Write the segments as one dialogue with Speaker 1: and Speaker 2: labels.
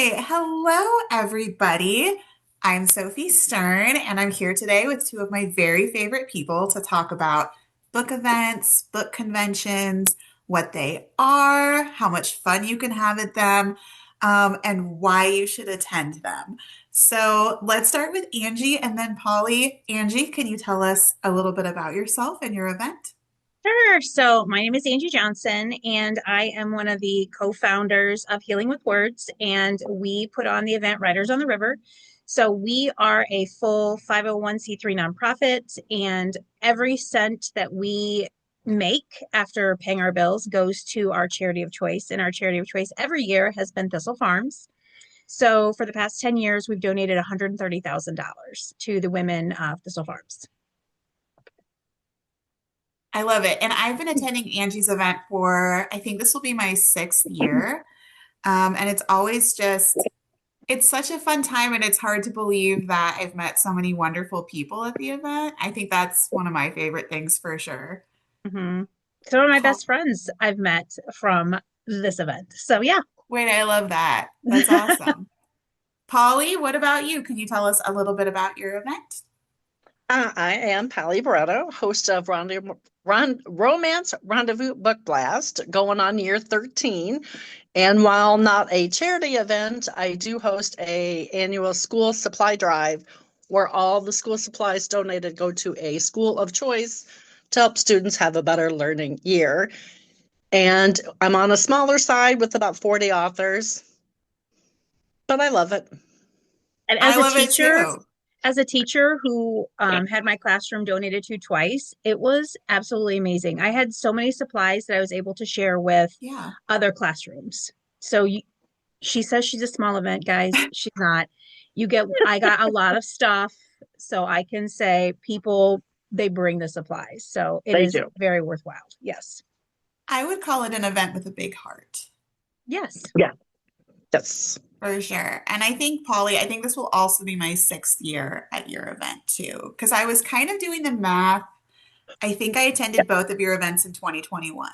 Speaker 1: Hello, everybody. I'm Sophie Stern, and I'm here today with two of my very favorite people to talk about book events, book conventions, what they are, how much fun you can have at them, and why you should attend them. So let's start with Angie and then Polly. Angie, can you tell us a little bit about yourself and your event?
Speaker 2: Sure. So my name is Angie Johnson, and I am one of the co-founders of Healing with Words, and we put on the event Writers on the River. So we are a full 501(c)(3) nonprofit, and every cent that we make after paying our bills goes to our charity of choice. And our charity of choice every year has been Thistle Farms. So for the past 10 years, we've donated $130,000 to the women of Thistle Farms.
Speaker 1: I love it. And I've been attending Angie's event for, I think this will be my sixth year. And it's always just, it's such a fun time. And it's hard to believe that I've met so many wonderful people at the event. I think that's one of my favorite things for sure.
Speaker 2: hmm Some of my
Speaker 1: Paul,
Speaker 2: best friends I've met from this event. So yeah.
Speaker 1: wait, I love that. That's awesome. Polly, what about you? Can you tell us a little bit about your event?
Speaker 3: I am Pally Barretto, host of Romance Rendezvous Book Blast, going on year 13. And while not a charity event, I do host a annual school supply drive where all the school supplies donated go to a school of choice to help students have a better learning year. And I'm on a smaller side with about 40 authors, but I love it.
Speaker 2: And
Speaker 1: I love it too.
Speaker 2: as a teacher who had my classroom donated to twice, it was absolutely amazing. I had so many supplies that I was able to share with
Speaker 1: Yeah.
Speaker 2: other classrooms. So she says she's a small event, guys. She's not. I got a lot of stuff, so I can say people, they bring the supplies. So it
Speaker 3: They
Speaker 2: is
Speaker 3: do.
Speaker 2: very worthwhile. Yes.
Speaker 1: I would call it an event with a big heart.
Speaker 2: Yes.
Speaker 3: Yeah. Yes.
Speaker 1: For sure. And I think, Polly, I think this will also be my sixth year at your event too, because I was kind of doing the math. I think I attended both of your events in 2021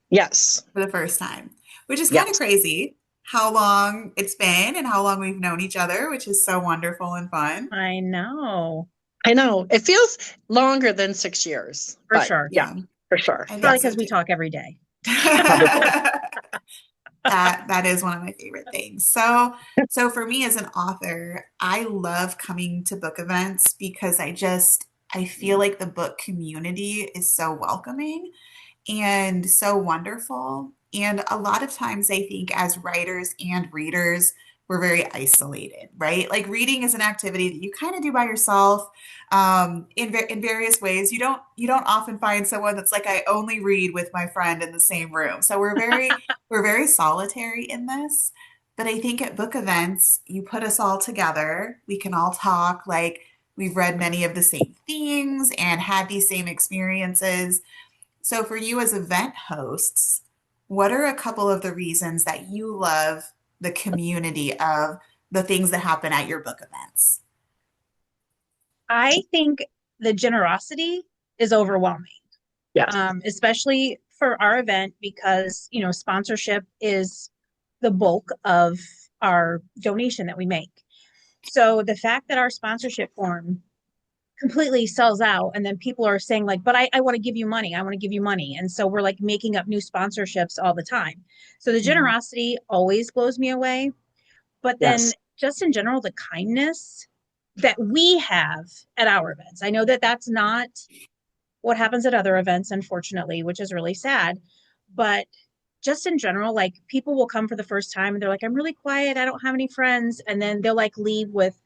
Speaker 3: Yes.
Speaker 1: for the first time, which is kind of
Speaker 3: Yes.
Speaker 1: crazy how long it's been and how long we've known each other, which is so wonderful and fun.
Speaker 2: I know.
Speaker 3: I know it feels longer than 6 years,
Speaker 2: For
Speaker 3: but
Speaker 2: sure.
Speaker 3: yeah,
Speaker 1: Yeah,
Speaker 3: for sure.
Speaker 1: I think
Speaker 2: Probably
Speaker 1: so
Speaker 2: because we
Speaker 1: too.
Speaker 2: talk every day.
Speaker 3: Probably.
Speaker 1: That is one of my favorite things. So for me as an author, I love coming to book events because I feel like the book community is so welcoming and so wonderful. And a lot of times I think as writers and readers, we're very isolated, right? Like reading is an activity that you kind of do by yourself in various ways. You don't often find someone that's like, I only read with my friend in the same room. So we're very solitary in this. But I think at book events, you put us all together. We can all talk like we've read many of the same things and had these same experiences. So, for you as event hosts, what are a couple of the reasons that you love the community of the things that happen at your book events?
Speaker 2: I think the generosity is overwhelming,
Speaker 3: Yes.
Speaker 2: especially for our event because, sponsorship is the bulk of our donation that we make. So the fact that our sponsorship form completely sells out and then people are saying like, but I want to give you money. I want to give you money. And so we're like making up new sponsorships all the time. So the
Speaker 1: Mhm.
Speaker 2: generosity always blows me away. But then
Speaker 3: Yes.
Speaker 2: just in general, the kindness that we have at our events. I know that that's not what happens at other events, unfortunately, which is really sad. But just in general, like people will come for the first time and they're like, I'm really quiet. I don't have any friends. And then they'll like leave with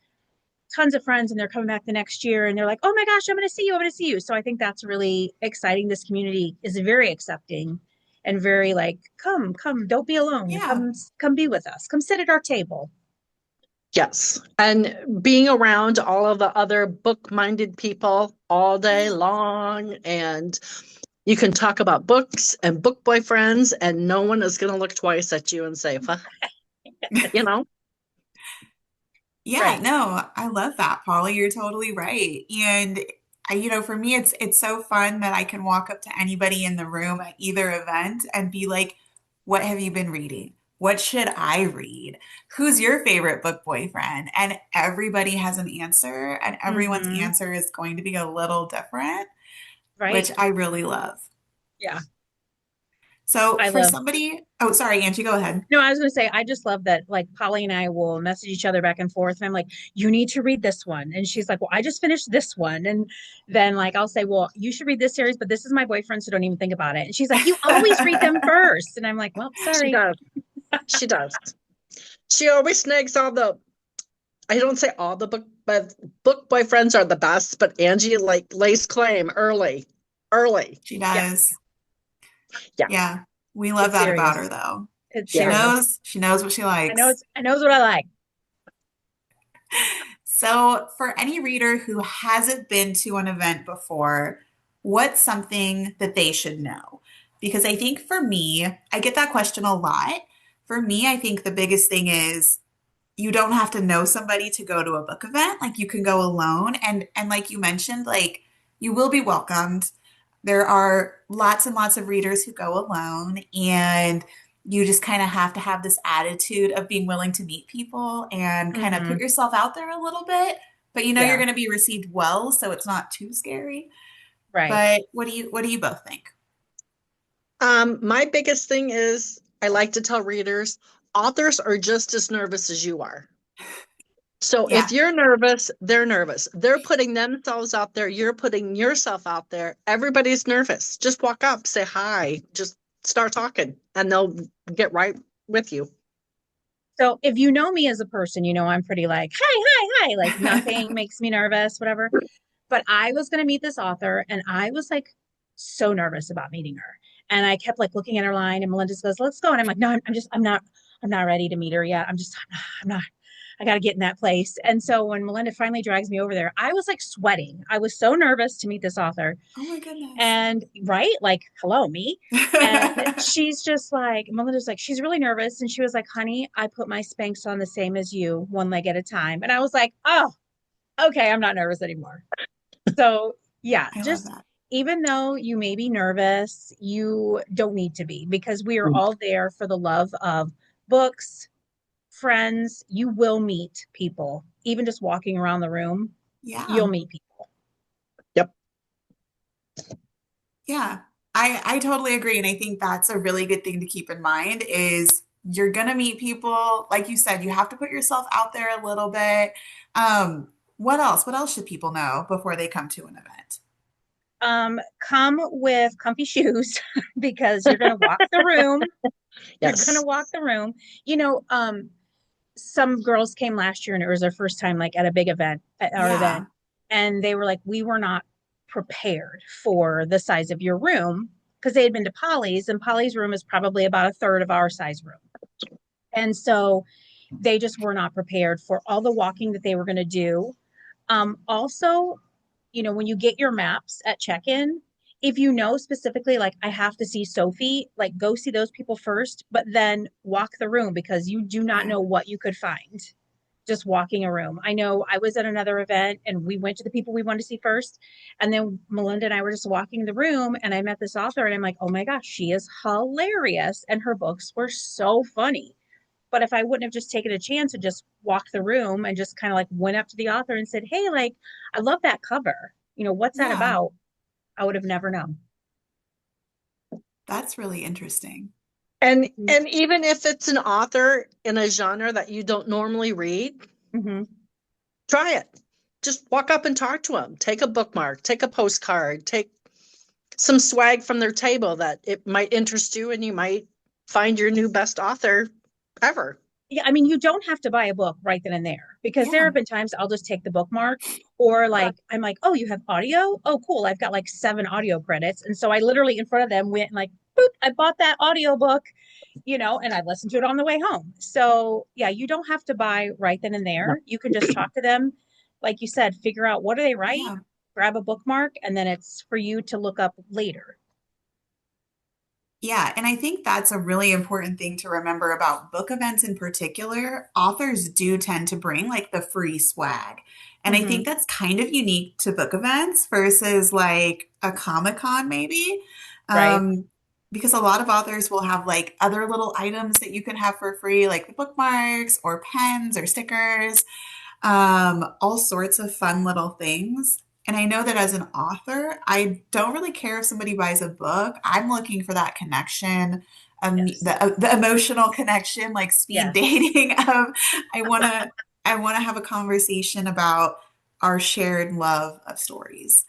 Speaker 2: tons of friends and they're coming back the next year and they're like, oh my gosh, I'm going to see you. I'm going to see you. So I think that's really exciting. This community is very accepting and very like, come, don't be alone.
Speaker 1: Yeah.
Speaker 2: Come be with us. Come sit at our table.
Speaker 3: Yes. And being around all of the other book-minded people all day
Speaker 1: Yeah.
Speaker 3: long, and you can talk about books and book boyfriends, and no one is going to look twice at you and say, "Huh," you know?
Speaker 1: Yeah,
Speaker 2: Right.
Speaker 1: no, I love that, Polly. You're totally right. And for me, it's so fun that I can walk up to anybody in the room at either event and be like, "What have you been reading? what should I read? Who's your favorite book boyfriend? And everybody has an answer, and everyone's
Speaker 2: Mm-hmm.
Speaker 1: answer is going to be a little different,
Speaker 2: Right?
Speaker 1: which I really love.
Speaker 2: Yeah.
Speaker 1: So
Speaker 2: I
Speaker 1: for
Speaker 2: love.
Speaker 1: somebody, oh, sorry, Angie, go ahead.
Speaker 2: No, I was going to say, I just love that, like, Polly and I will message each other back and forth. And I'm like, you need to read this one. And she's like, well, I just finished this one. And then, like, I'll say, well, you should read this series, but this is my boyfriend. So don't even think about it. And she's like, you always read them first. And I'm like, well,
Speaker 3: She
Speaker 2: sorry.
Speaker 3: does. She does. She always snags all the, I don't say all the book, but book boyfriends are the best, but Angie like lays claim early. Early.
Speaker 1: She
Speaker 2: Yeah,
Speaker 1: does.
Speaker 3: Yeah.
Speaker 1: Yeah. We love
Speaker 2: it's
Speaker 1: that about
Speaker 2: serious.
Speaker 1: her though.
Speaker 2: It's
Speaker 3: Yeah.
Speaker 2: serious.
Speaker 1: She knows what she
Speaker 2: I know
Speaker 1: likes.
Speaker 2: I knows what I like.
Speaker 1: So, for any reader who hasn't been to an event before, what's something that they should know? Because I think for me, I get that question a lot. For me, I think the biggest thing is you don't have to know somebody to go to a book event. Like you can go alone and like you mentioned, like you will be welcomed. There are lots and lots of readers who go alone, and you just kind of have to have this attitude of being willing to meet people and kind of put
Speaker 2: Hmm.
Speaker 1: yourself out there a little bit, but you know you're
Speaker 2: Yeah,
Speaker 1: going to be received well, so it's not too scary.
Speaker 2: right.
Speaker 1: But what do you both think?
Speaker 3: My biggest thing is I like to tell readers, authors are just as nervous as you are. So if
Speaker 1: Yeah,
Speaker 3: you're nervous, they're nervous. They're putting themselves out there, you're putting yourself out there. Everybody's nervous. Just walk up, say hi, just start talking, and they'll get right with you.
Speaker 2: So if you know me as a person, you know I'm pretty like, hi, hi, hi, like nothing makes me nervous, whatever. But I was going to meet this author and I was like so nervous about meeting her. And I kept like looking at her line and Melinda goes, let's go. And I'm like, no, I'm not ready to meet her yet. I'm not, I got to get in that place. And so when Melinda finally drags me over there, I was like sweating. I was so nervous to meet this author.
Speaker 1: oh my goodness.
Speaker 2: And right, like, hello, me. And she's just like, Melinda's like, she's really nervous. And she was like, honey, I put my Spanx on the same as you, one leg at a time. And I was like, oh, okay, I'm not nervous anymore. So, yeah,
Speaker 1: I love
Speaker 2: just
Speaker 1: that.
Speaker 2: even though you may be nervous, you don't need to be because we are all there for the love of books, friends. You will meet people, even just walking around the room, you'll
Speaker 1: Yeah.
Speaker 2: meet people.
Speaker 3: Yep.
Speaker 1: Yeah, I totally agree. And I think that's a really good thing to keep in mind is you're gonna meet people. Like you said, you have to put yourself out there a little bit. What else? What else should people know before they come to an event?
Speaker 2: Come with comfy shoes because you're going to walk the room. You're going to
Speaker 3: Yes.
Speaker 2: walk the room. You know, some girls came last year and it was their first time like at a big event at our
Speaker 1: Yeah.
Speaker 2: event, and they were like, we were not prepared for the size of your room because they had been to Polly's, and Polly's room is probably about a third of our size room. And so they just were not prepared for all the walking that they were going to do. Also, you know, when you get your maps at check-in, if you know specifically, like, I have to see Sophie, like, go see those people first, but then walk the room because you do not
Speaker 1: Yeah.
Speaker 2: know what you could find just walking a room. I know I was at another event and we went to the people we wanted to see first. And then Melinda and I were just walking the room and I met this author and I'm like, oh my gosh, she is hilarious. And her books were so funny. But if I wouldn't have just taken a chance and just walked the room and just kind of like went up to the author and said, hey, like, I love that cover. You know, what's that
Speaker 1: Yeah.
Speaker 2: about? I would have never known.
Speaker 1: That's really interesting.
Speaker 3: And even if it's an author in a genre that you don't normally read,
Speaker 2: Mm-hmm.
Speaker 3: try it. Just walk up and talk to them. Take a bookmark, take a postcard, take some swag from their table that it might interest you and you might find your new best author ever.
Speaker 2: Yeah, I mean, you don't have to buy a book right then and there because there
Speaker 1: Yeah.
Speaker 2: have been times I'll just take the bookmark or like I'm like, oh, you have audio? Oh, cool. I've got like 7 audio credits. And so I literally in front of them went and like, boop, I bought that audio book, you know, and I listened to it on the way home. So yeah, you don't have to buy right then and
Speaker 3: No.
Speaker 2: there. You can just talk to them. Like you said, figure out what do they write,
Speaker 1: Yeah.
Speaker 2: grab a bookmark, and then it's for you to look up later.
Speaker 1: Yeah, and I think that's a really important thing to remember about book events in particular. Authors do tend to bring like the free swag. And I
Speaker 2: Mm-hmm.
Speaker 1: think that's kind of unique to book events versus like a Comic-Con maybe.
Speaker 2: Right.
Speaker 1: Um, because a lot of authors will have like other little items that you can have for free, like the bookmarks or pens or stickers, all sorts of fun little things. And I know that as an author, I don't really care if somebody buys a book. I'm looking for that connection,
Speaker 2: Yes.
Speaker 1: the emotional connection, like speed
Speaker 2: Yes.
Speaker 1: dating of I want to I want to have a conversation about our shared love of stories.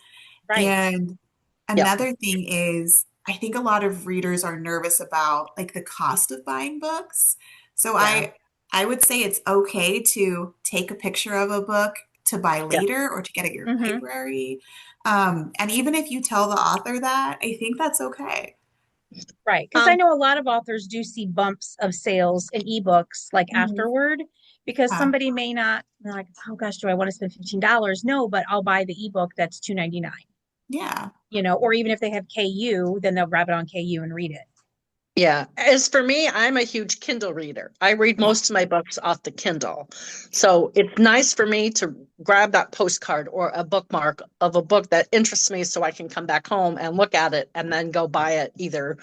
Speaker 2: Right.
Speaker 1: And
Speaker 3: Yep.
Speaker 1: another thing is, I think a lot of readers are nervous about like the cost of buying books. So
Speaker 3: Yeah.
Speaker 1: I would say it's okay to take a picture of a book to buy
Speaker 3: Yeah.
Speaker 1: later or to get at your
Speaker 2: Hmm.
Speaker 1: library. And even if you tell the author that, I think that's okay.
Speaker 2: Right. Because I
Speaker 3: Um,
Speaker 2: know a lot of authors do see bumps of sales in ebooks like
Speaker 1: Mhm.
Speaker 2: afterward, because
Speaker 1: Yeah.
Speaker 2: somebody may not, they're like, oh gosh, do I want to spend $15? No, but I'll buy the ebook that's $2.99,
Speaker 1: Yeah.
Speaker 2: or even if they have KU, then they'll grab it on KU and read it.
Speaker 3: yeah. As for me, I'm a huge Kindle reader. I read
Speaker 1: Yeah.
Speaker 3: most of my books off the Kindle. So it's nice for me to grab that postcard or a bookmark of a book that interests me so I can come back home and look at it and then go buy it, either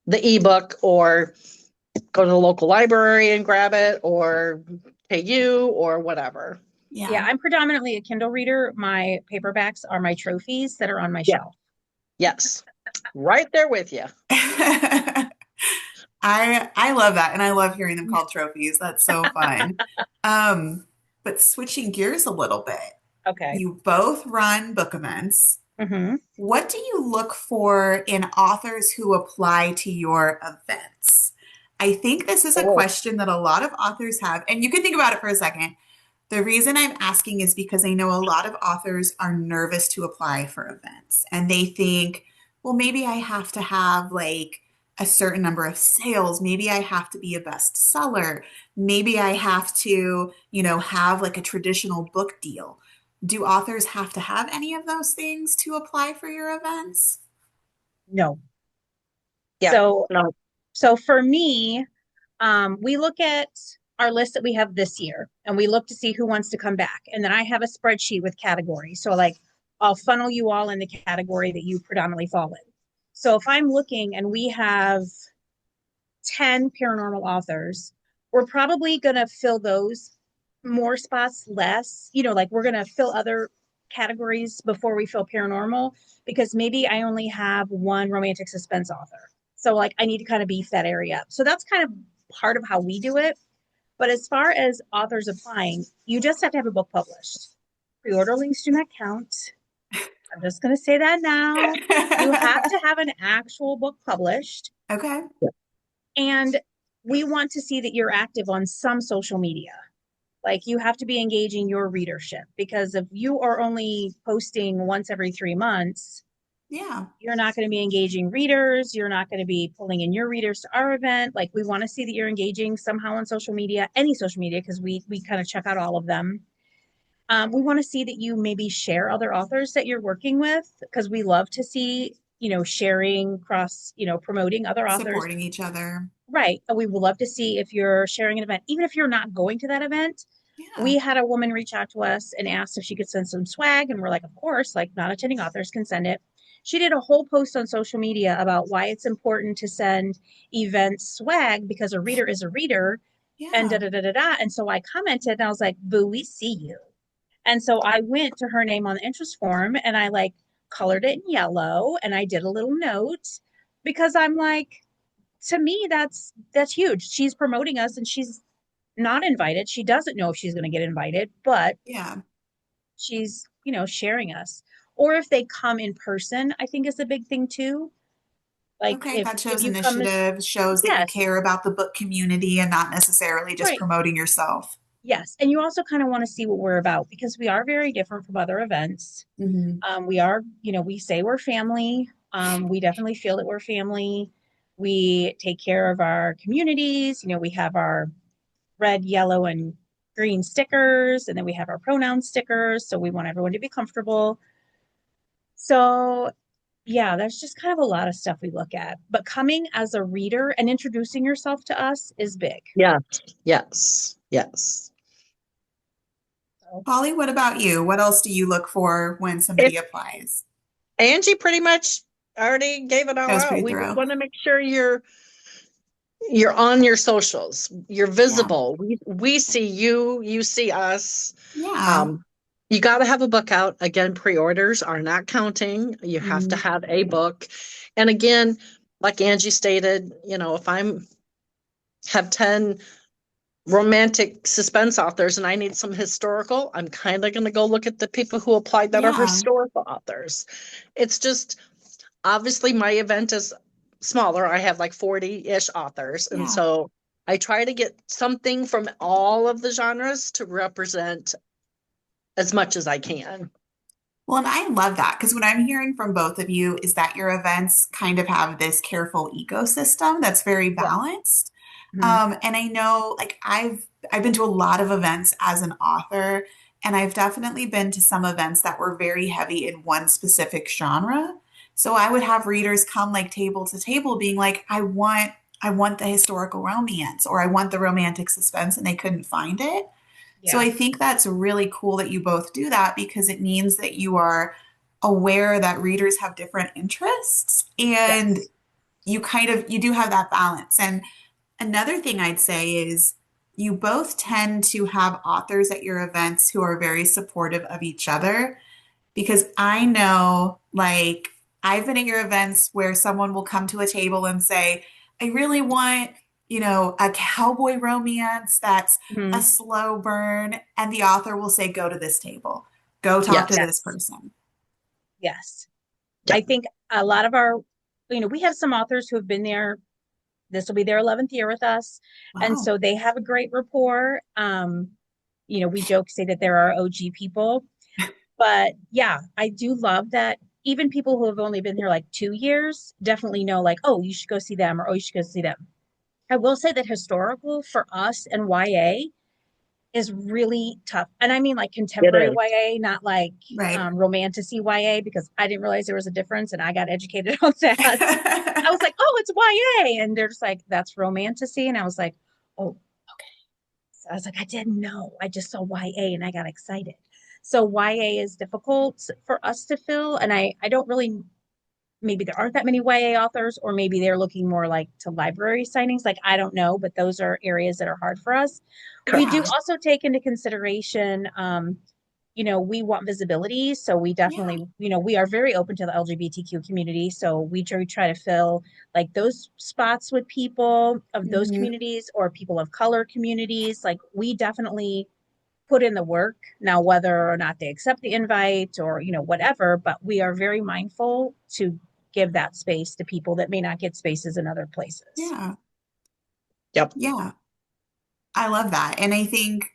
Speaker 3: the ebook or go to the local library and grab it, or KU or whatever.
Speaker 2: Yeah,
Speaker 1: Yeah.
Speaker 2: I'm predominantly a Kindle reader. My paperbacks are my trophies that are on my
Speaker 3: Yeah.
Speaker 2: shelf.
Speaker 3: Yes. Right there with you.
Speaker 1: I love that, and I love hearing them called trophies. That's so fun. Um, but switching gears a little bit,
Speaker 2: Okay.
Speaker 1: you both run book events.
Speaker 2: Hmm.
Speaker 1: What do you look for in authors who apply to your events? I think this is a
Speaker 3: Oh,
Speaker 1: question that a lot of authors have, and you can think about it for a second. The reason I'm asking is because I know a lot of authors are nervous to apply for events and they think, well, maybe I have to have like a certain number of sales. Maybe I have to be a bestseller. Maybe I have to, have like a traditional book deal. Do authors have to have any of those things to apply for your events?
Speaker 2: No.
Speaker 3: yeah.
Speaker 2: So,
Speaker 3: No.
Speaker 2: so for me, we look at our list that we have this year and we look to see who wants to come back. And then I have a spreadsheet with categories. So, like, I'll funnel you all in the category that you predominantly fall in. So, if I'm looking and we have 10 paranormal authors, we're probably going to fill those more spots less. Like, we're going to fill other categories before we fill paranormal, because maybe I only have one romantic suspense author. So, like, I need to kind of beef that area up. So, that's kind of part of how we do it. But as far as authors applying, you just have to have a book published. Pre-order links do not count. I'm just going to say that now. You have to have an actual book published.
Speaker 1: Okay.
Speaker 2: And we want to see that you're active on some social media. Like, you have to be engaging your readership, because if you are only posting once every 3 months,
Speaker 1: Yeah.
Speaker 2: you're not going to be engaging readers. You're not going to be pulling in your readers to our event. Like, we want to see that you're engaging somehow on social media, any social media, because we kind of check out all of them. We want to see that you maybe share other authors that you're working with, because we love to see, sharing cross, promoting other authors.
Speaker 1: Supporting each other.
Speaker 2: Right. We would love to see if you're sharing an event, even if you're not going to that event.
Speaker 1: Yeah.
Speaker 2: We had a woman reach out to us and asked if she could send some swag. And we're like, of course, like, not attending authors can send it. She did a whole post on social media about why it's important to send event swag, because a reader is a reader, and da
Speaker 1: Yeah.
Speaker 2: da da da da. And so I commented and I was like, boo, we see you. And so I went to her name on the interest form and I like colored it in yellow and I did a little note, because I'm like, to me, that's huge. She's promoting us and she's not invited. She doesn't know if she's going to get invited, but
Speaker 1: Yeah.
Speaker 2: she's, sharing us. Or if they come in person, I think is a big thing too. Like,
Speaker 1: Okay,
Speaker 2: if
Speaker 1: that
Speaker 2: if
Speaker 1: shows
Speaker 2: you come as,
Speaker 1: initiative, shows that you
Speaker 2: yes,
Speaker 1: care about the book community and not necessarily just
Speaker 2: right.
Speaker 1: promoting yourself.
Speaker 2: Yes. And you also kind of want to see what we're about, because we are very different from other events.
Speaker 1: Hmm.
Speaker 2: We are, we say we're family. We definitely feel that we're family. We take care of our communities. We have our red, yellow, and green stickers, and then we have our pronoun stickers. So we want everyone to be comfortable. So, yeah, there's just kind of a lot of stuff we look at. But coming as a reader and introducing yourself to us is big.
Speaker 3: Yeah. Yes. Yes.
Speaker 2: So,
Speaker 1: Polly, what about you? What else do you look for when somebody
Speaker 3: It
Speaker 1: applies?
Speaker 3: Angie pretty much already gave it
Speaker 1: That
Speaker 3: all
Speaker 1: was
Speaker 3: out.
Speaker 1: pretty
Speaker 3: We just
Speaker 1: thorough.
Speaker 3: want to make sure you're on your socials. You're
Speaker 1: Yeah.
Speaker 3: visible. We see you, you see us.
Speaker 1: Yeah.
Speaker 3: Um, you got to have a book out. Again, pre-orders are not counting. You have to
Speaker 1: Mhm.
Speaker 3: have a book. And again, like Angie stated, if I'm have 10 romantic suspense authors and I need some historical, I'm kind of going to go look at the people who applied that are
Speaker 1: Yeah.
Speaker 3: historical authors. It's just obviously my event is smaller. I have like 40-ish authors. And
Speaker 1: Yeah.
Speaker 3: so I try to get something from all of the genres to represent as much as I can.
Speaker 1: Well, and I love that because what I'm hearing from both of you is that your events kind of have this careful ecosystem that's very
Speaker 2: Yeah.
Speaker 1: balanced.
Speaker 2: Mhm.
Speaker 1: And I know like I've been to a lot of events as an author, and I've definitely been to some events that were very heavy in one specific genre. So I would have readers come like table to table being like, I want the historical romance or I want the romantic suspense, and they couldn't find it. So
Speaker 2: Yeah.
Speaker 1: I think that's really cool that you both do that because it means that you are aware that readers have different interests and
Speaker 2: Yes.
Speaker 1: you do have that balance. And another thing I'd say is you both tend to have authors at your events who are very supportive of each other because I know, like, I've been at your events where someone will come to a table and say, I really want, a cowboy romance that's a
Speaker 2: Mhm.
Speaker 1: slow burn. And the author will say, go to this table, go talk to
Speaker 3: Yes.
Speaker 1: this
Speaker 2: Yes.
Speaker 1: person.
Speaker 2: Yes.
Speaker 3: Yeah.
Speaker 2: I think a lot of our, we have some authors who have been there. This will be their 11th year with us. And
Speaker 1: Wow.
Speaker 2: so they have a great rapport. We joke, say that there are OG people. But yeah, I do love that even people who have only been here like 2 years definitely know, like, oh, you should go see them, or oh, you should go see them. I will say that historical for us and YA is really tough. And I mean like
Speaker 3: It
Speaker 2: contemporary
Speaker 3: is.
Speaker 2: YA, not like
Speaker 1: Right.
Speaker 2: romantasy YA, because I didn't realize there was a difference and I got educated on that. I was like, oh, it's YA. And they're just like, that's romantasy. And I was like, oh, so I was like, I didn't know. I just saw YA and I got excited. So YA is difficult for us to fill. And I don't really, maybe there aren't that many YA authors, or maybe they're looking more like to library signings. Like, I don't know, but those are areas that are hard for us. We do
Speaker 1: Yeah.
Speaker 2: also take into consideration, we want visibility. So we
Speaker 1: Yeah.
Speaker 2: definitely, we are very open to the LGBTQ community. So we try to fill like those spots with people of those
Speaker 1: Mhm.
Speaker 2: communities or people of color communities. Like we definitely put in the work now, whether or not they accept the invite or, whatever, but we are very mindful to give that space to people that may not get spaces in other places.
Speaker 1: Yeah.
Speaker 3: Yep.
Speaker 1: Yeah. I love that. And I think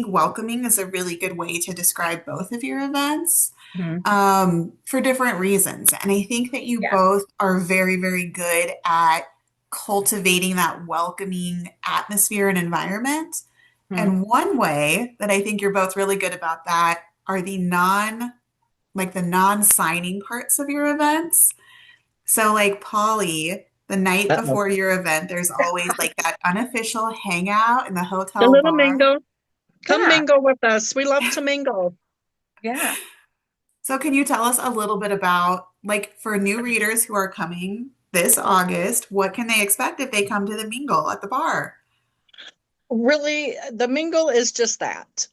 Speaker 1: welcoming is a really good way to describe both of your events
Speaker 2: Mhm.
Speaker 1: for different reasons. And I think that you
Speaker 2: Yeah.
Speaker 1: both are very, very good at cultivating that welcoming atmosphere and environment.
Speaker 2: Mhm.
Speaker 1: And one way that I think you're both really good about that are the non-signing parts of your events. So like Polly, the night
Speaker 3: Uh-oh.
Speaker 1: before your event, there's always like that unofficial hangout in the
Speaker 3: A
Speaker 1: hotel
Speaker 3: little
Speaker 1: bar.
Speaker 3: mingle. Come
Speaker 2: Yeah.
Speaker 3: mingle with us. We love to mingle.
Speaker 2: Yeah.
Speaker 1: So can you tell us a little bit about, like, for new readers who are coming this August, what can they expect if they come to the mingle at the bar?
Speaker 3: Really, the mingle is just that.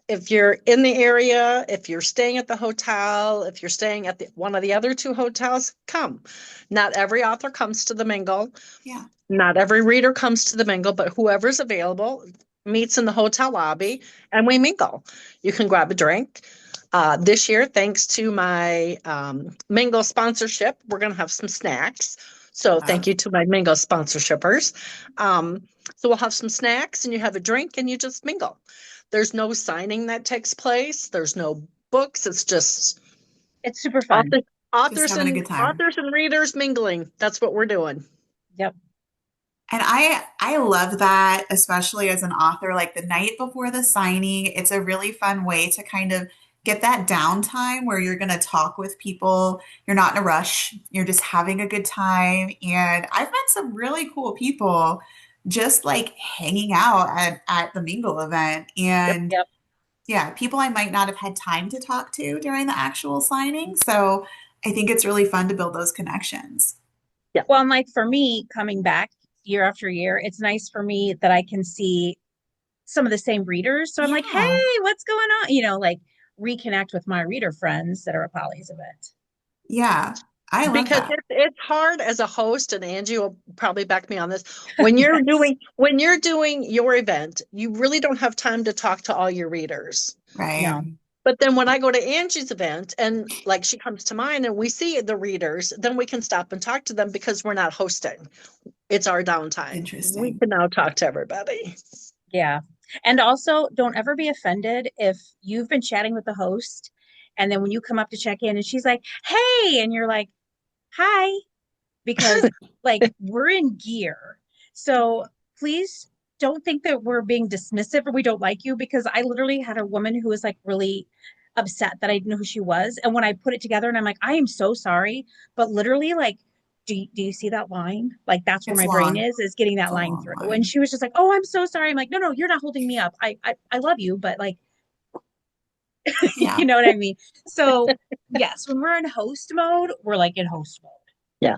Speaker 3: If you're in the area, if you're staying at the hotel, if you're staying at one of the other two hotels, come. Not every author comes to the mingle.
Speaker 1: Yeah.
Speaker 3: Not every reader comes to the mingle, but whoever's available meets in the hotel lobby and we mingle. You can grab a drink. This year, thanks to my mingle sponsorship, we're going to have some snacks. So thank
Speaker 1: Love.
Speaker 3: you to my mingle sponsorshippers. So we'll have some snacks and you have a drink and you just mingle. There's no signing that takes place. There's no books. It's just
Speaker 2: It's super fun.
Speaker 3: authors,
Speaker 1: Just
Speaker 3: authors
Speaker 1: having a
Speaker 3: and
Speaker 1: good time.
Speaker 3: authors and readers mingling. That's what we're doing.
Speaker 2: Yep.
Speaker 1: And I love that, especially as an author, like the night before the signing, it's a really fun way to kind of get that downtime where you're going to talk with people. You're not in a rush. You're just having a good time. And I've met some really cool people just like hanging out at the Mingle event.
Speaker 3: Yep.
Speaker 1: And
Speaker 2: Yep.
Speaker 1: yeah, people I might not have had time to talk to during the actual signing. So I think it's really fun to build those connections.
Speaker 3: Yeah.
Speaker 2: Well, and like for me, coming back year after year, it's nice for me that I can see some of the same readers. So I'm like,
Speaker 1: Yeah.
Speaker 2: hey, what's going on? Like reconnect with my reader friends that are at Polly's event.
Speaker 1: Yeah. I love
Speaker 3: Because
Speaker 1: that.
Speaker 3: it's hard as a host, and Angie will probably back me on this.
Speaker 2: Yes.
Speaker 3: When you're doing your event, you really don't have time to talk to all your readers.
Speaker 1: Right.
Speaker 2: No.
Speaker 3: But then when I go to Angie's event and like she comes to mine and we see the readers, then we can stop and talk to them because we're not hosting. It's our downtime. We
Speaker 1: Interesting.
Speaker 3: can now talk to everybody.
Speaker 2: Yeah. And also, don't ever be offended if you've been chatting with the host and then when you come up to check in and she's like, hey, and you're like, hi, because like we're in gear. So please don't think that we're being dismissive or we don't like you because I literally had a woman who was like really upset that I didn't know who she was. And when I put it together and I'm like, I am so sorry, but literally like do you see that line? Like that's where
Speaker 1: It's
Speaker 2: my brain
Speaker 1: long.
Speaker 2: is getting
Speaker 1: It's
Speaker 2: that
Speaker 1: a
Speaker 2: line
Speaker 1: long
Speaker 2: through. And
Speaker 1: line.
Speaker 2: she was just like, "Oh, I'm so sorry." I'm like, "No, you're not holding me up. I love you, but like,
Speaker 1: Yeah.
Speaker 2: you know what I mean?" So, yes, when we're in host mode, we're like in host mode.
Speaker 3: Yeah.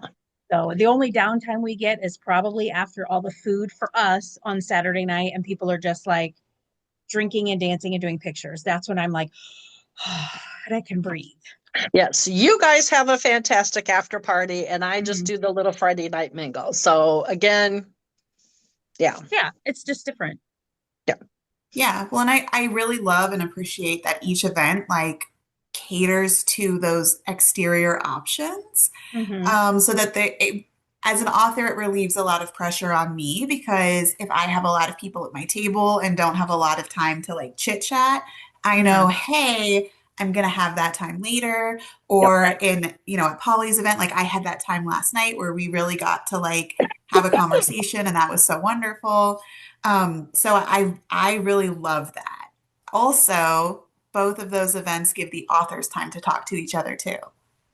Speaker 2: So the only downtime we get is probably after all the food for us on Saturday night and people are just like drinking and dancing and doing pictures. That's when I'm like, oh, and I can breathe.
Speaker 3: Yes. You guys have a fantastic after party, and I just
Speaker 2: Mhm.
Speaker 3: do the little Friday night mingle. So again, yeah.
Speaker 2: Yeah, it's just different.
Speaker 3: Yeah.
Speaker 1: Yeah. Well, and I really love and appreciate that each event like caters to those exterior options.
Speaker 2: Hmm.
Speaker 1: So that as an author, it relieves a lot of pressure on me because if I have a lot of people at my table and don't have a lot of time to like chit chat, I know,
Speaker 2: Hmm.
Speaker 1: hey, I'm gonna have that time later.
Speaker 3: Yep.
Speaker 1: Or at Polly's event, like I had that time last night where we really got to like have a conversation, and that was so wonderful. So I really love that. Also, both of those events give the authors time to talk to each other too.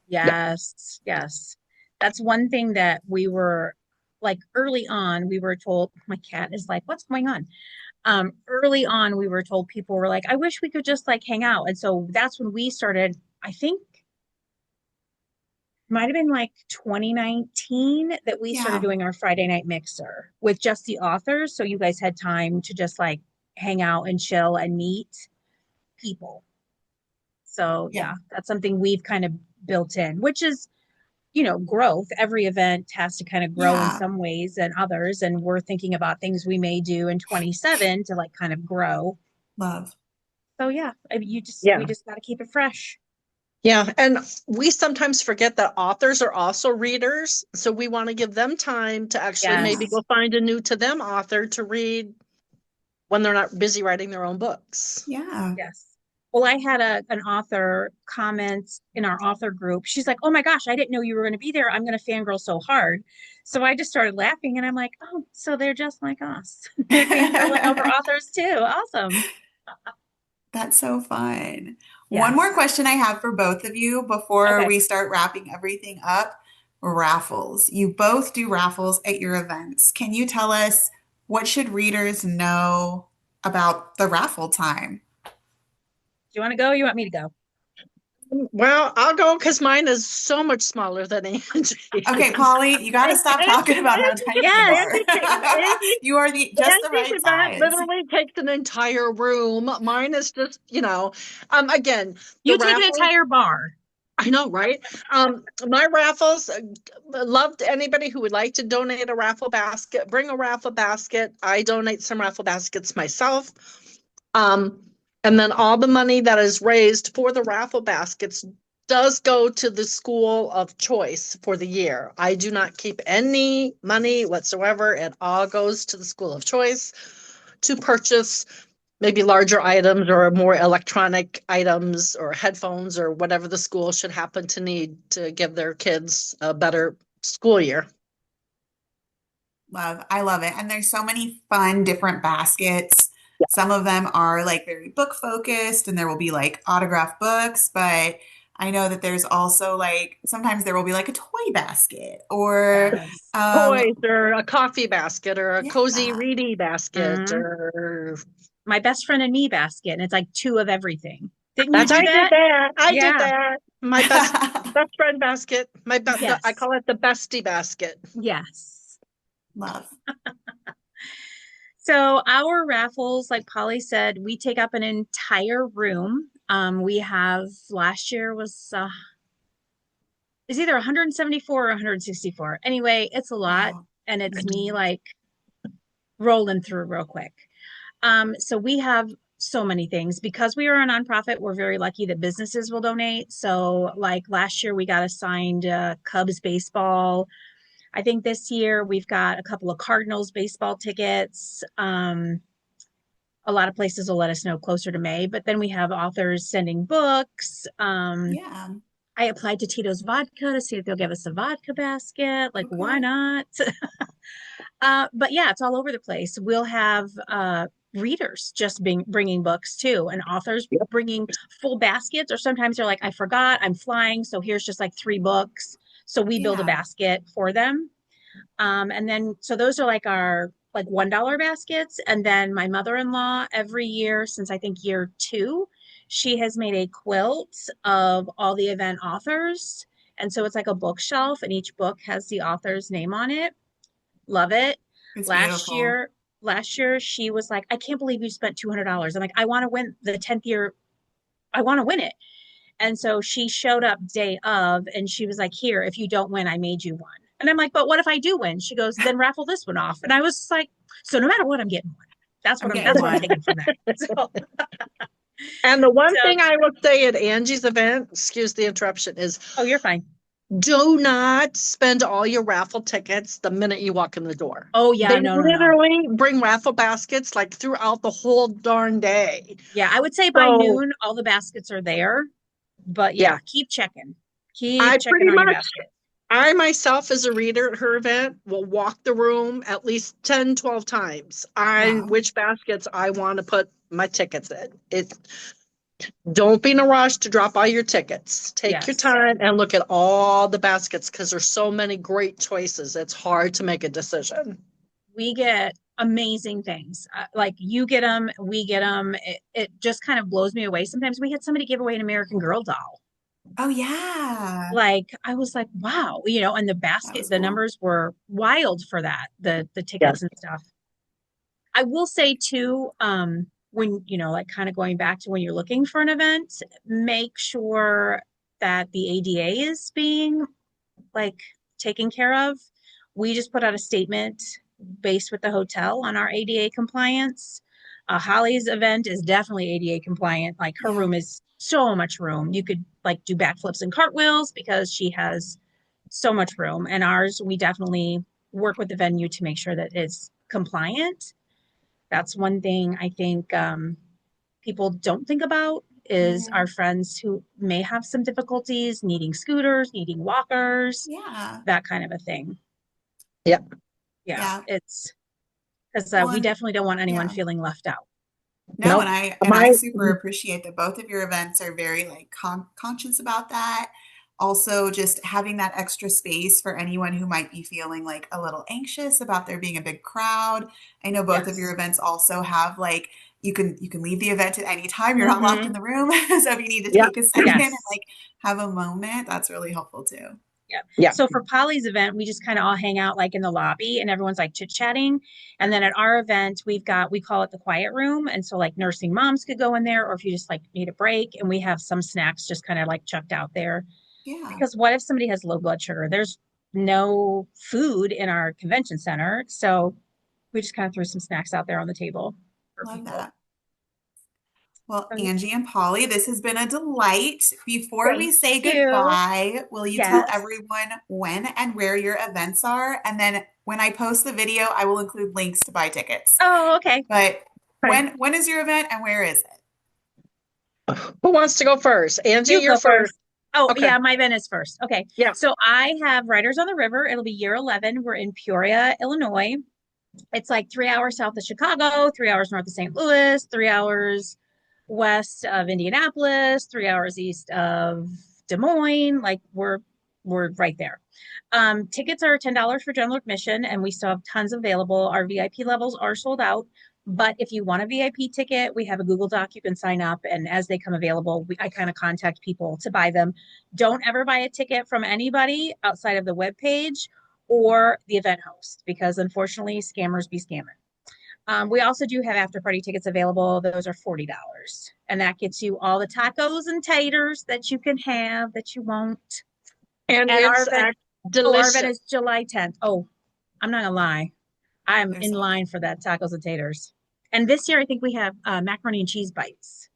Speaker 3: Yeah.
Speaker 2: Yes, yes. That's one thing that we were like early on, we were told, my cat is like, what's going on? Early on, we were told people were like, I wish we could just like hang out. And so that's when we started, I think might have been like 2019 that we started
Speaker 1: Yeah,
Speaker 2: doing our Friday night mixer with just the authors. So you guys had time to just like hang out and chill and meet people. So
Speaker 1: yeah,
Speaker 2: yeah, that's something we've kind of built in, which is growth. Every event has to kind of grow in
Speaker 1: yeah.
Speaker 2: some ways and others. And we're thinking about things we may do in 27 to like kind of grow.
Speaker 1: Love.
Speaker 2: So yeah, we
Speaker 3: Yeah.
Speaker 2: just got to keep it fresh.
Speaker 3: Yeah. And we sometimes forget that authors are also readers. So we want to give them time to actually maybe
Speaker 1: Yeah,
Speaker 2: Yes.
Speaker 3: go find a new to them author to read when they're not busy writing their own books.
Speaker 1: yeah.
Speaker 2: Yes. Well, I had an author comment in our author group. She's like, "Oh my gosh, I didn't know you were going to be there. I'm going to fangirl so hard." So I just started laughing and I'm like, "Oh, so they're just like us. They're fangirling over authors too. Awesome."
Speaker 1: That's so fun. One more
Speaker 2: Yes.
Speaker 1: question I have for both of you before
Speaker 2: Okay.
Speaker 1: we start wrapping everything up. Raffles. You both do raffles at your events. Can you tell us what should readers know about the raffle time?
Speaker 2: Do you want to go? Or you want me to go?
Speaker 3: Well, I'll go because mine is so much smaller than
Speaker 1: Okay,
Speaker 3: Angie's.
Speaker 1: Polly, you got to stop talking about how tiny you
Speaker 2: Yes.
Speaker 1: are. You are just the
Speaker 3: Angie's
Speaker 1: right
Speaker 3: event
Speaker 1: size.
Speaker 3: literally takes an entire room. Mine is just, again, the
Speaker 2: You take an
Speaker 3: raffles.
Speaker 2: entire bar.
Speaker 3: I know, right? My raffles, love to anybody who would like to donate a raffle basket, bring a raffle basket. I donate some raffle baskets myself. Um, and then all the money that is raised for the raffle baskets does go to the school of choice for the year. I do not keep any money whatsoever. It all goes to the school of choice to purchase maybe larger items or more electronic items or headphones or whatever the school should happen to need to give their kids a better school year.
Speaker 1: Love. I love it. And there's so many fun different baskets. Some of them are like very book focused and there will be like autographed books, but I know that there's also like sometimes there will be like a toy basket or
Speaker 2: Yes.
Speaker 3: Toys
Speaker 1: um
Speaker 3: or a coffee basket or a cozy
Speaker 1: yeah.
Speaker 3: reading basket
Speaker 2: Mm.
Speaker 3: or
Speaker 2: My best friend and me basket, and it's like two of everything. Didn't you
Speaker 3: that's
Speaker 2: do
Speaker 3: I did
Speaker 2: that?
Speaker 3: that. I did
Speaker 2: Yeah.
Speaker 3: that. My best friend basket. I
Speaker 2: Yes.
Speaker 3: call it the bestie basket.
Speaker 2: Yes.
Speaker 1: Love.
Speaker 2: So our raffles, like Polly said, we take up an entire room. We have last year was is either 174 or 164. Anyway, it's a lot,
Speaker 1: Wow.
Speaker 2: and it's me like rolling through real quick. So we have so many things because we are a nonprofit. We're very lucky that businesses will donate. So, like last year, we got assigned Cubs baseball. I think this year we've got a couple of Cardinals baseball tickets. A lot of places will let us know closer to May, but then we have authors sending books.
Speaker 1: Yeah.
Speaker 2: I applied to Tito's Vodka to see if they'll give us a vodka basket. Like, why
Speaker 1: Okay.
Speaker 2: not? But yeah, it's all over the place. We'll have readers just bringing books too, and authors
Speaker 3: Yep.
Speaker 2: bringing full baskets, or sometimes they're like, I forgot, I'm flying, so here's just like 3 books. So we build a
Speaker 1: Yeah.
Speaker 2: basket for them. And then, so those are like our like $1 baskets. And then my mother-in-law every year since I think year 2, she has made a quilt of all the event authors. And so it's like a bookshelf and each book has the author's name on it. Love it.
Speaker 1: It's
Speaker 2: Last
Speaker 1: beautiful.
Speaker 2: year, last year she was like, I can't believe you spent $200. I'm like, I want to win the 10th year. I want to win it. And so she showed up day of and she was like, here, if you don't win, I made you one. And I'm like, but what if I do win? She goes, then raffle this one off. And I was like, so no matter what, I'm getting one.
Speaker 1: I'm getting
Speaker 2: That's what I'm
Speaker 1: one.
Speaker 2: taking from that. So,
Speaker 3: And the one
Speaker 2: so
Speaker 3: thing I will say at Angie's event, excuse the interruption, is
Speaker 2: oh, you're fine.
Speaker 3: do not spend all your raffle tickets the minute you walk in the door.
Speaker 2: Oh yeah,
Speaker 3: They
Speaker 2: no, no, no.
Speaker 3: literally bring raffle baskets like throughout the whole darn day.
Speaker 2: Yeah, I would say by
Speaker 3: So,
Speaker 2: noon, all the baskets are there. But yeah,
Speaker 3: yeah,
Speaker 2: keep checking. Keep
Speaker 3: I
Speaker 2: checking
Speaker 3: pretty
Speaker 2: on your
Speaker 3: much,
Speaker 2: basket.
Speaker 3: I myself as a reader at her event will walk the room at least 10, 12 times on
Speaker 1: Wow.
Speaker 3: which baskets I want to put my tickets in. Don't be in a rush to drop all your tickets. Take your
Speaker 2: Yes.
Speaker 3: time and look at all the baskets because there's so many great choices. It's hard to make a decision.
Speaker 2: We get amazing things. Like you get them, we get them. It just kind of blows me away. Sometimes we had somebody give away an American Girl doll.
Speaker 1: Oh yeah.
Speaker 2: Like I was like, wow, and the
Speaker 1: That
Speaker 2: basket,
Speaker 1: was
Speaker 2: the
Speaker 1: cool.
Speaker 2: numbers were wild for that, the tickets
Speaker 3: Yes.
Speaker 2: and stuff. I will say too, when, like kind of going back to when you're looking for an event, make sure that the ADA is being like taken care of. We just put out a statement based with the hotel on our ADA compliance. Holly's event is definitely ADA compliant. Like her
Speaker 1: Yeah.
Speaker 2: room is so much room. You could like do backflips and cartwheels because she has so much room. And ours, we definitely work with the venue to make sure that it's compliant. That's one thing I think people don't think about is our
Speaker 1: Hmm.
Speaker 2: friends who may have some difficulties needing scooters, needing walkers,
Speaker 1: Yeah.
Speaker 2: that kind of a thing.
Speaker 3: Yeah.
Speaker 2: Yeah,
Speaker 1: Yeah.
Speaker 2: it's because
Speaker 1: Well,
Speaker 2: we
Speaker 1: and
Speaker 2: definitely don't want anyone
Speaker 1: yeah.
Speaker 2: feeling left out.
Speaker 1: No, and
Speaker 3: Nope.
Speaker 1: I
Speaker 3: My
Speaker 1: super appreciate that both of your events are very like conscious about that. Also, just having that extra space for anyone who might be feeling like a little anxious about there being a big crowd. I know both of your
Speaker 2: Yes.
Speaker 1: events also have like you can leave the event at any time. You're not locked in
Speaker 3: hmm
Speaker 1: the room. So if you need to
Speaker 3: Yeah.
Speaker 1: take a second and
Speaker 2: Yes.
Speaker 1: like have a moment, that's really helpful too.
Speaker 2: Yeah.
Speaker 3: Yeah.
Speaker 2: So for Polly's event, we just kind of all hang out like in the lobby and everyone's like chit-chatting. And then at our event, we call it the quiet room. And so like nursing moms could go in there, or if you just like need a break, and we have some snacks just kind of like chucked out there.
Speaker 1: Yeah,
Speaker 2: Because what if somebody has low blood sugar? There's no food in our convention center. So we just kind of threw some snacks out there on the table for
Speaker 1: love
Speaker 2: people.
Speaker 1: that. Well,
Speaker 2: So, yeah.
Speaker 1: Angie and Polly, this has been a delight. Before we
Speaker 2: Thank
Speaker 1: say
Speaker 2: you.
Speaker 1: goodbye, will you tell
Speaker 2: Yes.
Speaker 1: everyone when and where your events are? And then when I post the video, I will include links to buy tickets.
Speaker 2: Oh, okay.
Speaker 1: But
Speaker 3: Fine.
Speaker 1: when is your event and where is it?
Speaker 3: Who wants to go first? Angie,
Speaker 2: You
Speaker 3: you're
Speaker 2: go
Speaker 3: first.
Speaker 2: first. Oh,
Speaker 3: Okay.
Speaker 2: yeah, my event is first. Okay.
Speaker 3: Yeah.
Speaker 2: So I have Riders on the River. It'll be year 11. We're in Peoria, Illinois. It's like 3 hours south of Chicago, 3 hours north of St. Louis, 3 hours west of Indianapolis, 3 hours east of Des Moines. Like we're right there. Tickets are $10 for general admission, and we still have tons available. Our VIP levels are sold out. But if you want a VIP ticket, we have a Google Doc you can sign up. And as they come available, I kind of contact people to buy them. Don't ever buy a ticket from anybody outside of the webpage or the event host, because unfortunately, scammers be scamming. We also do have after party tickets available. Those are $40. And that gets you all the tacos and taters that you can have that you want.
Speaker 3: And
Speaker 2: And our
Speaker 3: it's
Speaker 2: event, our event
Speaker 3: delicious.
Speaker 2: is July 10th. Oh, I'm not gonna lie. I'm
Speaker 1: There's
Speaker 2: in
Speaker 1: a,
Speaker 2: line for that tacos and taters. And this year, I think we have macaroni and cheese bites.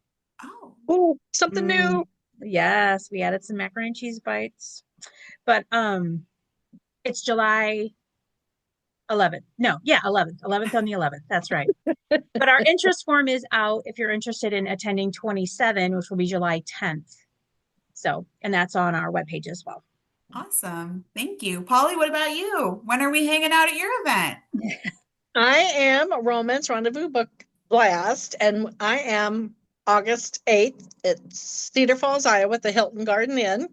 Speaker 1: oh,
Speaker 3: Ooh, something
Speaker 2: Mm,
Speaker 3: new.
Speaker 2: yes, we added some macaroni and cheese bites. But it's July 11th. No, yeah, 11th on the 11th. That's right. But our interest form is out if you're interested in attending 27, which will be July 10th. So, and that's on our webpage as well.
Speaker 1: awesome. Thank you. Polly, what about you? When are we hanging out at your event?
Speaker 3: I am Romance Rendezvous Book Blast, and I am August 8th at Cedar Falls, Iowa, at the Hilton Garden Inn.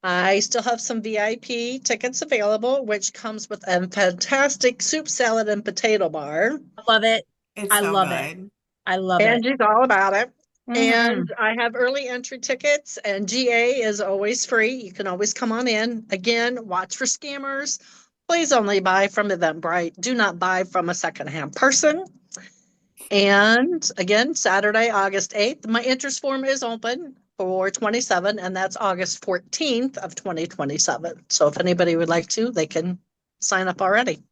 Speaker 3: I still have some VIP tickets available, which comes with a fantastic soup, salad, and potato bar.
Speaker 2: I love it.
Speaker 1: It's
Speaker 2: I
Speaker 1: so
Speaker 2: love it.
Speaker 1: good.
Speaker 2: I love it.
Speaker 3: Angie's all about it.
Speaker 2: Hmm.
Speaker 3: And I have early entry tickets, and GA is always free. You can always come on in. Again, watch for scammers. Please only buy from Eventbrite. Do not buy from a secondhand person. And again, Saturday, August 8th, my interest form is open for 27, and that's August 14th of 2027. So if anybody would like to, they can sign up already.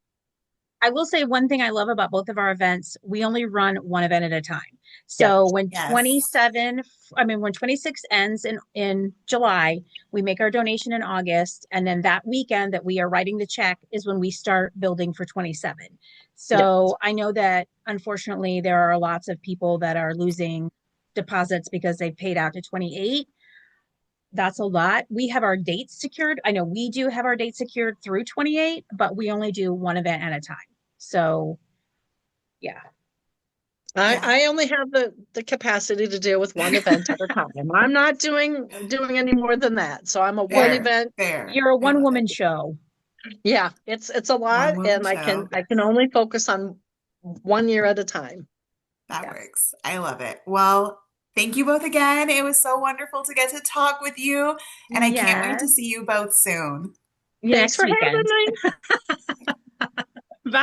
Speaker 2: I will say one thing I love about both of our events, we only run one event at a time.
Speaker 3: Yes.
Speaker 2: So when
Speaker 1: Yes.
Speaker 2: 27, I mean, when 26 ends in July, we make our donation in August. And then that weekend that we are writing the check is when we start building for 27.
Speaker 3: Yes.
Speaker 2: So I know that unfortunately there are lots of people that are losing deposits because they've paid out to 28. That's a lot. We have our dates secured. I know we do have our dates secured through 28, but we only do one event at a time. So, yeah.
Speaker 1: Yeah.
Speaker 3: I only have the capacity to deal with one event at a time. I'm not doing any more than that. So I'm a
Speaker 2: Well,
Speaker 3: one
Speaker 1: Fair.
Speaker 3: event.
Speaker 1: Fair.
Speaker 2: you're a
Speaker 1: I
Speaker 2: one
Speaker 1: love
Speaker 2: woman
Speaker 1: it.
Speaker 2: show.
Speaker 3: Yeah, it's a
Speaker 1: One
Speaker 3: lot,
Speaker 1: woman
Speaker 3: and
Speaker 1: show.
Speaker 3: I can only focus on 1 year at a time.
Speaker 1: That
Speaker 2: Yes.
Speaker 1: works. I love it. Well, thank you both again. It was so wonderful to get to talk with you, and I can't wait to
Speaker 2: Yes.
Speaker 1: see you both soon.
Speaker 3: Thanks
Speaker 2: Next
Speaker 3: for having
Speaker 2: weekend.
Speaker 3: me.
Speaker 2: Bye.